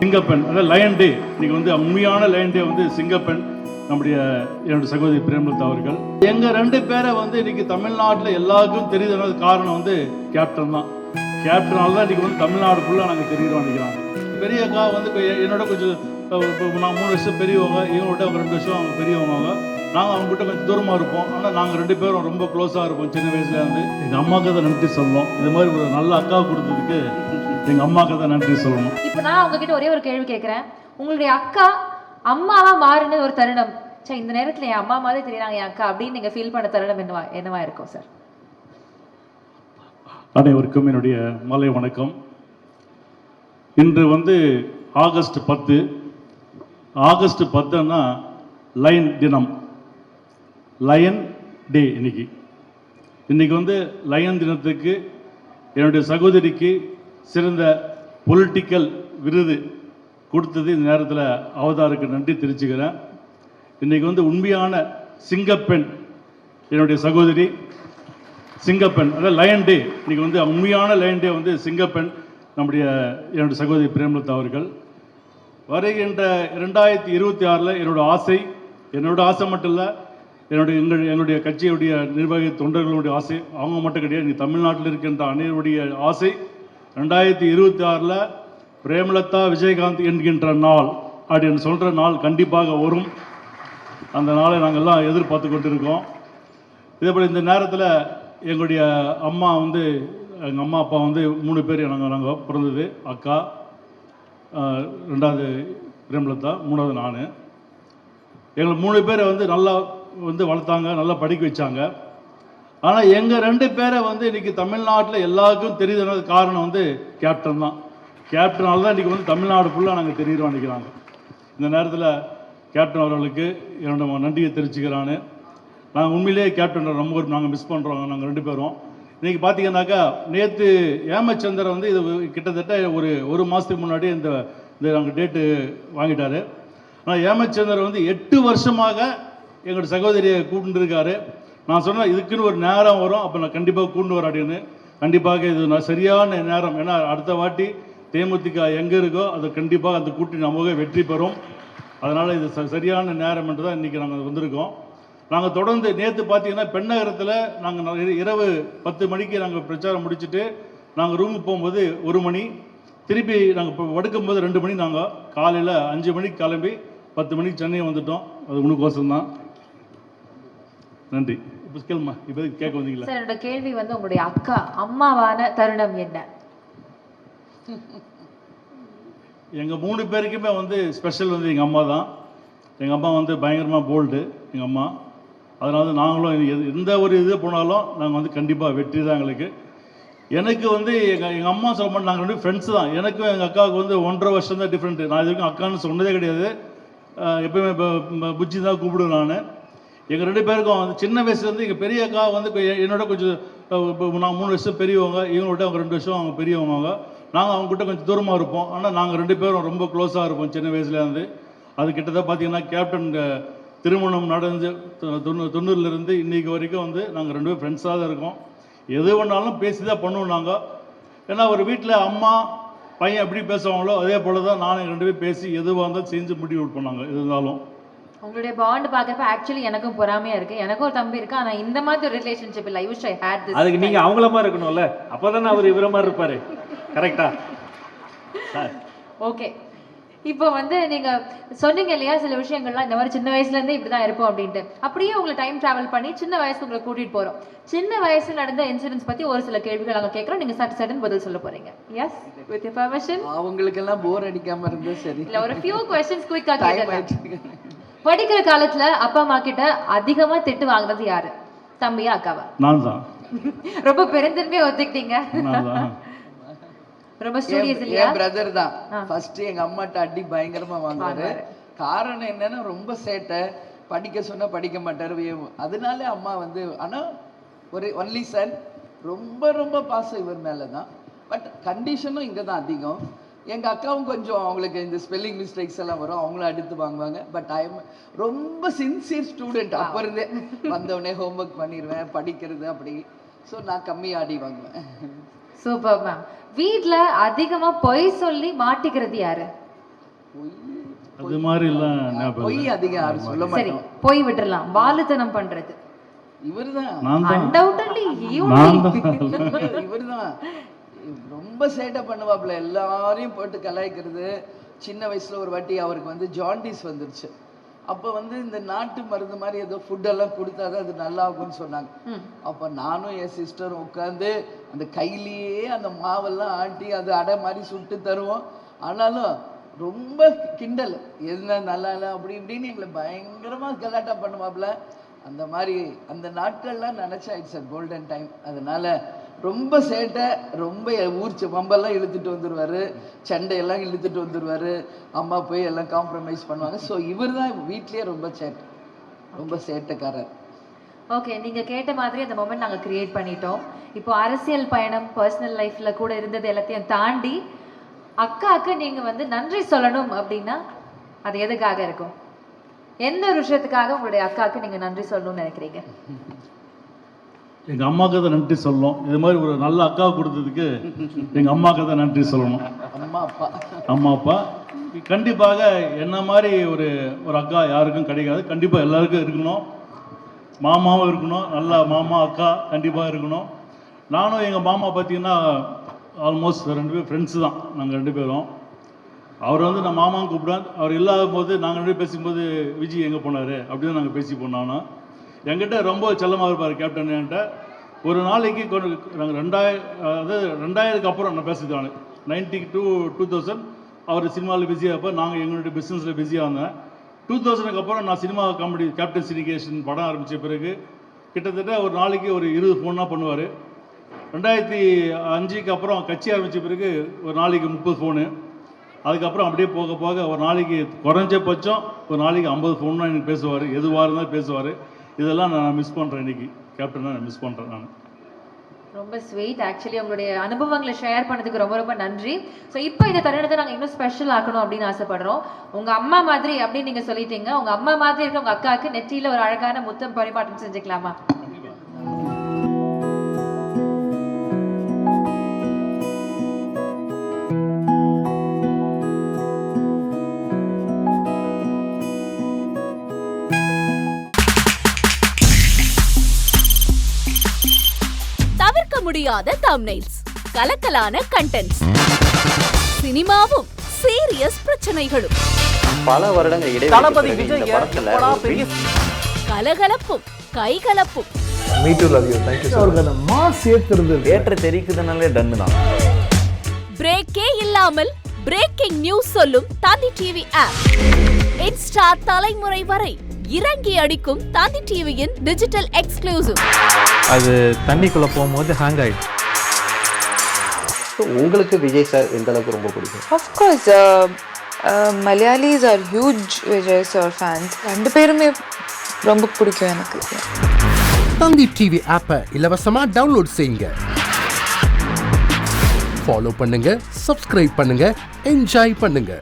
சிங்கப்பெண், அதாவது லயன் டே. இன்னைக்கு வந்து உண்மையான லயன் டே வந்து சிங்கப்பெண் நம்முடைய என்னுடைய சகோதரி பிரேமலதா அவர்கள். எங்க 2 பேரை வந்து இன்னைக்கு தமிழ்நாட்டில் எல்லாருக்கும் தெரியுதுனது காரணம் வந்து கேப்டன் தான். கேப்டனால தான் இன்னைக்கு வந்து தமிழ்நாடு ஃபுல்லாக நாங்கள் தெரியுறோம் நினைக்கிறாங்க. பெரிய அக்கா வந்து இப்போ என்னோட கொஞ்சம் நான் 3 வருஷம் பெரியவங்க, இவங்கள்ட்ட ஒரு 2 வருஷம் அவங்க பெரியவங்க. நாங்கள் அவங்ககிட்ட கொஞ்சம் தூரமாக இருப்போம். ஆனால் நாங்கள் 2 பேரும் ரொம்ப க்ளோஸாக இருப்போம் சின்ன வயசுலேருந்து. எங்கள் அம்மாவுக்கு தான் நன்றி சொல்லணும். இது மாதிரி ஒரு நல்ல அக்கா கொடுத்ததுக்கு எங்கள் அம்மாவுக்கு தான் நன்றி சொல்லணும். இப்போ நான் உங்ககிட்ட ஒரே ஒரு கேள்வி கேட்குறேன். உங்களுடைய அக்கா அம்மாவா மாறின ஒரு தருணம், சரி இந்த நேரத்தில் என் அம்மா மாதிரி தெரியுறாங்க என் அக்கா அப்படின்னு நீங்கள் ஃபீல் பண்ண தருணம் என்னவா இருக்கும் சார்? அனைவருக்கும் என்னுடைய மாலை வணக்கம். இன்று வந்து ஆகஸ்ட் 10. ஆகஸ்ட் 10ன்னா லயன் தினம், லயன் டே. இன்னைக்கு வந்து லயன் தினத்துக்கு என்னுடைய சகோதரிக்கு சிறந்த பொலிட்டிக்கல் விருது கொடுத்தது இந்த நேரத்தில் அவதாருக்கு நன்றி தெரிவிச்சுக்கிறேன். இன்னைக்கு வந்து உண்மையான சிங்கப்பெண் என்னுடைய சகோதரி சிங்கப்பெண், அதாவது லயன் டே. இன்னைக்கு வந்து உண்மையான லயன் டே வந்து சிங்கப்பெண் நம்முடைய என்னுடைய சகோதரி பிரேமலதா அவர்கள். வருகின்ற 2026 என்னோட ஆசை மட்டும் இல்லை, எங்களுடைய கட்சியுடைய நிர்வாக தொண்டர்களுடைய ஆசை, அவங்க மட்டும் கிடையாது, நீ தமிழ்நாட்டில் இருக்கின்ற அனைவருடைய ஆசை 2026 பிரேமலதா விஜயகாந்த் என்கின்ற நாள் அப்படின்னு சொல்கிற நாள் கண்டிப்பாக வரும். அந்த நாளை நாங்கள் எல்லாம் எதிர்பார்த்து கொண்டிருக்கோம். இதேபோல் இந்த நேரத்தில் எங்களுடைய அம்மா வந்து, எங்கள் அம்மா அப்பா வந்து 3 பேர் நாங்கள் பிறந்தது. அக்கா, 2வது பிரேமலதா, 3வது நான். எங்கள் 3 பேரை வந்து நல்லா வந்து வளர்த்தாங்க, நல்லா படிக்க வச்சாங்க. ஆனால் எங்கள் 2 பேரை வந்து இன்னைக்கு தமிழ்நாட்டில் எல்லாருக்கும் தெரியுதுனது காரணம் வந்து கேப்டன் தான். கேப்டனால தான் இன்றைக்கி வந்து தமிழ்நாடு ஃபுல்லாக நாங்கள் தெரியுறோம் நினைக்கிறாங்க. இந்த நேரத்தில் கேப்டன் அவர்களுக்கு என்னோட நன்றியை தெரிவிச்சுக்கிறான்னு. நாங்கள் உண்மையிலேயே கேப்டன் ரொம்ப நாங்கள் மிஸ் பண்ணுறோம். நாங்கள் 2 பேரும் இன்றைக்கி பார்த்தீங்கன்னாக்கா, நேற்று ஏமச்சந்திரன் வந்து இது கிட்டத்தட்ட ஒரு மாதத்துக்கு முன்னாடி இந்த நாங்கள் டேட்டு வாங்கிட்டார். ஆனால் ஏமச்சந்திரன் வந்து 8 வருஷமாக எங்களோட சகோதரியை கூப்பிட்டு இருக்காரு. நான் சொன்னேன் இதுக்குன்னு ஒரு நேரம் வரும், அப்போ நான் கண்டிப்பாக கூண்டு வரேன் அப்படின்னு. கண்டிப்பாக இது சரியான நேரம். ஏன்னா அடுத்த வாட்டி தேமுதிக எங்கே இருக்கோ அது கண்டிப்பாக அந்த கூட்டணி நமக்கு வெற்றி பெறும். அதனால் இது சரியான நேரம் என்று தான் இன்றைக்கி நாங்கள் வந்திருக்கோம். நாங்கள் தொடர்ந்து நேற்று பார்த்தீங்கன்னா பெண்ணகரத்தில் நாங்கள் இரவு 10 மணிக்கு நாங்கள் பிரச்சாரம் முடிச்சுட்டு நாங்கள் ரூமுக்கு போகும்போது 1 மணி, திருப்பி நாங்கள் இப்போ படுக்கும்போது 2 மணி, நாங்கள் காலையில் 5 மணிக்கு கிளம்பி 10 மணிக்கு சென்னை வந்துட்டோம். அது உனக்கோசம்தான். நன்றி. இப்போ கேளுமா, இப்போ கேட்க வந்தீங்களா? சார், என்னோட கேள்வி வந்து உங்களுடைய அக்கா அம்மாவான தருணம் என்ன? எங்கள் 3 பேருக்குமே வந்து ஸ்பெஷல் வந்து எங்கள் அம்மா தான். எங்கள் அம்மா வந்து பயங்கரமாக போல்டு எங்கள் அம்மா. அதனால வந்து நாங்களும் எந்த ஒரு இது போனாலும் நாங்கள் வந்து கண்டிப்பாக வெற்றி தான் எங்களுக்கு. எனக்கு வந்து எங்கள் அம்மா சொல்ல மாட்டோம், நாங்கள் 2 ஃப்ரெண்ட்ஸ் தான். எனக்கும் எங்கள் அக்காவுக்கு வந்து 1.5 வருஷம் தான் டிஃப்ரெண்ட்டு. நான் இது வரைக்கும் அக்கான்னு சொன்னதே கிடையாது. எப்போயுமே இப்போ புஜ்ஜி தான் கூப்பிடுவேன் நான். எங்கள் 2 பேருக்கும் வந்து சின்ன வயசுலேருந்து எங்கள் பெரிய அக்கா வந்து என்னோட கொஞ்சம் நான் 3 வருஷம் பெரியவங்க, இவங்கள்ட்ட அவங்க 2 வருஷம் அவங்க பெரியவங்க. நாங்கள் அவங்ககிட்ட கொஞ்சம் தூரமாக இருப்போம். ஆனால் நாங்கள் 2 பேரும் ரொம்ப க்ளோஸாக இருப்போம் சின்ன வயசுலேருந்து. அது கிட்டத்தட்ட பார்த்தீங்கன்னா கேப்டன் திருமணம் நடந்து 90லேருந்து இன்றைக்கு வரைக்கும் வந்து நாங்கள் 2 பேரும் ஃப்ரெண்ட்ஸாக தான் இருக்கோம். எது வேணாலும் பேசி தான் பண்ணுவோம் நாங்கள். ஏன்னா ஒரு வீட்டில் அம்மா பையன் எப்படி பேசுவாங்களோ அதே போல் தான் நானும் 2 பேரும் பேசி எதுவாக இருந்தாலும் செஞ்சு முடிவு பண்ணாங்க. எது இருந்தாலும் உங்களுடைய பாண்ட் பார்க்கறப்ப ஆக்சுவலி எனக்கும் பொறாமையா இருக்கு. எனக்கும் ஒரு தம்பி இருக்கு, ஆனா இந்த மாதிரி ஒரு ரிலேஷன்ஷிப் இல்ல. I wish I had this. அதுக்கு நீங்க அவங்கள மாதிரி இருக்கணும்ல, அப்பதானே அவர் இவர மாதிரி இருப்பாரு. கரெக்டா? ஓகே. இப்போ வந்து நீங்க சொன்னீங்க இல்லையா சில விஷயங்கள்லாம் இந்த மாதிரி சின்ன வயசுல இருந்தே இப்படிதான் இருப்போம் அப்படின்ட்டு. அப்படியே உங்களை டைம் டிராவல் பண்ணி சின்ன வயசுக்கு உங்களை கூட்டிட்டு போறோம். சின்ன வயசுல நடந்த இன்சிடென்ட்ஸ் பத்தி ஒரு சில கேள்விகள் நாங்க கேட்கறோம். நீங்க சடன் பதில் சொல்ல போறீங்க. Yes, with your permission. அவங்களுக்கு எல்லாம் போர் அடிக்காம இருந்தா சரி. இல்ல, ஒரு few questions குயிக்கா கேட்கலாம். படிக்கிற காலத்துல அப்பா அம்மா கிட்ட அதிகமா திட்டு வாங்குறது யாரு, தம்பியா அக்காவா? நான் தான். ரொம்ப பெருந்தன்மையா ஒத்துக்கிட்டீங்க. ரொம்ப ஸ்டூடியஸ் இல்லையா? என் பிரதர் தான் ஃபர்ஸ்ட் எங்க அம்மாட்ட அடி பயங்கரமா வாங்குவாரு. காரணம் என்னன்னா ரொம்ப சேட்டை, படிக்க சொன்னா படிக்க மாட்டாரு. அதனால அம்மா வந்து, ஆனா ஒரு ஒன்லி சன், ரொம்ப ரொம்ப பாசம் இவர் மேலதான். பட் கண்டிஷனும் இங்க தான் அதிகம். எங்க அக்காவும் கொஞ்சம் அவங்களுக்கு இந்த ஸ்பெல்லிங் மிஸ்டேக்ஸ் எல்லாம் வரும், அவங்களும் அடுத்து வாங்குவாங்க. பட் ஐ எம் ரொம்ப சின்சியர் ஸ்டூடெண்ட். அப்ப இருந்தே வந்தவுடனே ஹோம்ஒர்க் பண்ணிடுவேன், படிக்கிறது அப்படி. ஸோ நான் கம்மியாக அடி வாங்குவேன். Super ma'am. வீட்ல அதிகமா பொய் சொல்லி மாட்டிக்கிறது யாரு? அது மாதிரிலாம் ஞாபகம் பொய் இல்லை. அதிகம் யாரும் சொல்ல சரி மாட்டோம். போய் விட்டுறலாம். வாலுத்தனம் பண்றது இவர்தான் நான் தான் அன்டவுட்லி நான் தான் இவர்தான் ரொம்ப சேட்டை பண்ணுவாப்புல, எல்லாரையும் போட்டு கலாய்க்கிறது. சின்ன வயசுல ஒரு வாட்டி அவருக்கு வந்து ஜாண்டிஸ் வந்துருச்சு. அப்போ வந்து இந்த நாட்டு மருந்து மாதிரி ஏதோ ஃபுட்டெல்லாம் கொடுத்தாதான் அது நல்லா ஆகும்னு சொன்னாங்க. அப்போ நானும் என் சிஸ்டரும் உட்காந்து அந்த கையிலேயே அந்த மாவெல்லாம் ஆட்டி அது அடை மாதிரி சுட்டு தருவோம். ஆனாலும் ரொம்ப கிண்டல், என்ன நல்லா இல்லை அப்படி இப்படின்னு எங்களை பயங்கரமாக கலாட்டா பண்ணுவாப்புல. அந்த மாதிரி அந்த நாட்கள்லாம் நினச்சா இட்ஸ் அ கோல்டன் டைம். அதனால ரொம்ப சேட்டை, ரொம்ப ஊர்ச்சி பம்பெல்லாம் இழுத்துட்டு வந்துடுவார், சண்டையெல்லாம் இழுத்துட்டு வந்துடுவார். அம்மா போய் எல்லாம் காம்ப்ரமைஸ் பண்ணுவாங்க. ஸோ இவர் தான் வீட்லேயே ரொம்ப சேட்டைக்காரர். ஓகே, நீங்க கேட்ட மாதிரி அந்த மொமெண்ட் நாங்க கிரியேட் பண்ணிட்டோம். இப்போ அரசியல் பயணம், பர்சனல் லைஃப்ல கூட இருந்தது எல்லாத்தையும் தாண்டி அக்காவுக்கு நீங்க வந்து நன்றி சொல்லணும் அப்படின்னா அது எதுக்காக இருக்கும்? எந்த ஒரு விஷயத்துக்காக உங்களுடைய அக்காவுக்கு நீங்க நன்றி சொல்லணும்னு நினைக்கிறீங்க? எங்கள் அம்மாவுக்கு தான் நன்றி சொல்லணும். இது மாதிரி ஒரு நல்ல அக்காவை கொடுத்ததுக்கு எங்கள் அம்மாவுக்கு தான் நன்றி சொல்லணும். அம்மா அப்பா கண்டிப்பாக என்ன மாதிரி ஒரு அக்கா யாருக்கும் கிடைக்காது. கண்டிப்பாக எல்லாருக்கும் இருக்கணும். மாமாவும் இருக்கணும், நல்ல மாமா அக்கா கண்டிப்பாக இருக்கணும். நானும் எங்கள் மாமா பார்த்தீங்கன்னா ஆல்மோஸ்ட் 2 பேர் ஃப்ரெண்ட்ஸு தான். நாங்கள் 2 பேரும். அவர் வந்து நான் மாமாவும் கூப்பிடுவேன். அவர் இல்லாத போது நாங்கள் 2 பேரும் பேசும்போது விஜய் எங்கே போனார் அப்படின்னு நாங்கள் பேசி போனோன்னா என்கிட்ட ரொம்ப செல்லமாக இருப்பார் கேப்டன். என்கிட்ட ஒரு நாளைக்கு நாங்கள் 2000 அப்புறம் நான் பேசுறது. நான் 90 to 2000 அவர் சினிமாவில் பிஸியாக இருப்பார், நாங்கள் எங்களுடைய பிஸ்னஸில் பிஸியாக இருந்தேன். 2000 அப்புறம் நான் சினிமா காமெடி கேப்டன் சினிகேஷன் படம் ஆரம்பித்த பிறகு கிட்டத்தட்ட ஒரு நாளைக்கு ஒரு 20 ஃபோனாக பண்ணுவார். 2005 அப்புறம் கட்சி ஆரம்பித்த பிறகு ஒரு நாளைக்கு 30 ஃபோனு. அதுக்கப்புறம் அப்படியே போக போக ஒரு நாளைக்கு குறைஞ்சபட்சம் ஒரு நாளைக்கு 50 ஃபோன் தான் எனக்கு பேசுவார். எதுவாக இருந்தாலும் பேசுவார். இதெல்லாம் நான் மிஸ் பண்ணுறேன். இன்றைக்கி கேப்டனாக நான் மிஸ் பண்ணுறேன். நான் ரொம்ப ஸ்வீட். ஆக்சுவலி உங்களுடைய அனுபவங்களை ஷேர் பண்ணதுக்கு ரொம்ப நன்றி. ஸோ இப்போ இந்த தருணத்தை நாங்கள் இன்னும் ஸ்பெஷல் ஆக்கணும் அப்படின்னு ஆசைப்படுறோம். உங்கள் அம்மா மாதிரி அப்படின்னு நீங்கள் சொல்லிட்டீங்க. உங்கள் அம்மா மாதிரி இருக்க உங்கள் அக்காவுக்கு நெற்றியில் ஒரு அழகான முத்தம் பரிமாற்றம் செஞ்சுக்கலாமா? முடியாத தம்ப்நெயில்ஸ், கலக்கலான கண்டென்ட்ஸ், சினிமாவும் சீரியஸ் பிரச்சனைகளும், பல வருடங்கள் இடைவெளி தளபதி விஜய் கலகலப்பும் கைகலப்பும். Me too love you. Thank you. அவருக்கு அந்த மாஸ் ஏத்துறது ஏற்ற தெரிக்குதுனாலே டன் தான். பிரேக்கே இல்லாமல் பிரேக்கிங் நியூஸ் சொல்லும் தந்தி டிவி ஆப். இன்ஸ்டா தலைமுறை வரை இறங்கி அடிக்கும் தந்தி டிவியின் டிஜிட்டல் எக்ஸ்க்ளூசிவ். அது தண்ணிக்குள்ள போகும்போது ஹேங் ஆயிடுச்சு. உங்களுக்கு விஜய் சார் எந்த அளவுக்கு ரொம்ப பிடிக்கும்? Of course, Malayalis are huge Vijay sir fans. 2 பேருமே ரொம்ப பிடிக்கும் எனக்கு. தந்தி டிவி ஆப்பை இலவசமா டவுன்லோட் செய்யுங்க. ஃபாலோ பண்ணுங்க, சப்ஸ்கிரைப் பண்ணுங்க, என்ஜாய் பண்ணுங்க.